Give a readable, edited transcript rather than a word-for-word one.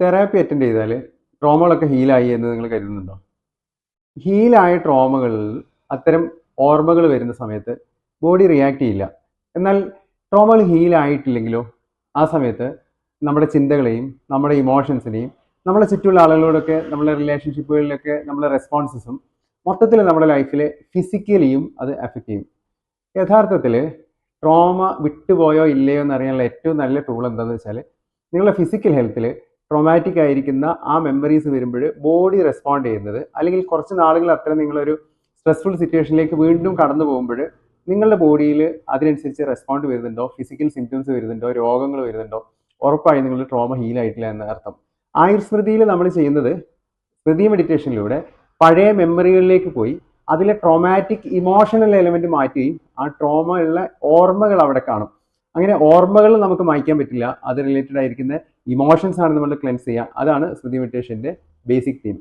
Therapy attend ചെയ്താൽ ട്രോമകളൊക്കെ ഹീലായി എന്ന് നിങ്ങൾ കരുതുന്നുണ്ടോ? ഹീലായ ട്രോമകളിൽ അത്തരം ഓർമ്മകൾ വരുന്ന സമയത്ത് ബോഡി റിയാക്ട് ചെയ്യില്ല. എന്നാൽ ട്രോമകൾ ഹീലായിട്ടില്ലെങ്കിലോ ആ സമയത്ത് നമ്മുടെ ചിന്തകളെയും നമ്മുടെ ഇമോഷൻസിനെയും നമ്മളെ ചുറ്റുമുള്ള ആളുകളോടൊക്കെ നമ്മളെ റിലേഷൻഷിപ്പുകളിലൊക്കെ നമ്മളെ റെസ്പോൺസസും മൊത്തത്തിൽ നമ്മുടെ ലൈഫിൽ ഫിസിക്കലിയും അത് എഫക്റ്റ് ചെയ്യും. യഥാർത്ഥത്തിൽ ട്രോമ വിട്ടുപോയോ ഇല്ലയോ എന്നറിയാനുള്ള ഏറ്റവും നല്ല ടൂൾ എന്താണെന്ന് വെച്ചാൽ നിങ്ങളുടെ ഫിസിക്കൽ ഹെൽത്തിൽ ട്രോമാറ്റിക് ആയിരിക്കുന്ന ആ മെമ്മറീസ് വരുമ്പോൾ ബോഡി റെസ്പോണ്ട് ചെയ്യുന്നത്, അല്ലെങ്കിൽ കുറച്ച് നാളുകൾ അത്ര നിങ്ങളൊരു സ്ട്രെസ്ഫുൾ സിറ്റുവേഷനിലേക്ക് വീണ്ടും കടന്നു പോകുമ്പോൾ നിങ്ങളുടെ ബോഡിയിൽ അതിനനുസരിച്ച് റെസ്പോണ്ട് വരുന്നുണ്ടോ, ഫിസിക്കൽ സിംറ്റംസ് വരുന്നുണ്ടോ, രോഗങ്ങൾ വരുന്നുണ്ടോ, ഉറപ്പായി നിങ്ങൾ ട്രോമ ഹീലായിട്ടില്ല എന്ന അർത്ഥം. ആയുർസ്മൃതിയിൽ നമ്മൾ ചെയ്യുന്നത് സ്മൃതി മെഡിറ്റേഷനിലൂടെ പഴയ മെമ്മറികളിലേക്ക് പോയി അതിലെ ട്രോമാറ്റിക് ഇമോഷണൽ എലമെന്റ് മാറ്റുകയും ആ ട്രോമ ഉള്ള ഓർമ്മകൾ അവിടെ കാണും. അങ്ങനെ ഓർമ്മകൾ നമുക്ക് മായ്ക്കാൻ പറ്റില്ല, അത് റിലേറ്റഡ് ആയിരിക്കുന്ന ഇമോഷൻസ് ആണ് നമ്മൾ ക്ലെൻസ് ചെയ്യുക. അതാണ് സ്മൃതി മെഡിറ്റേഷന്റെ ബേസിക് തീം.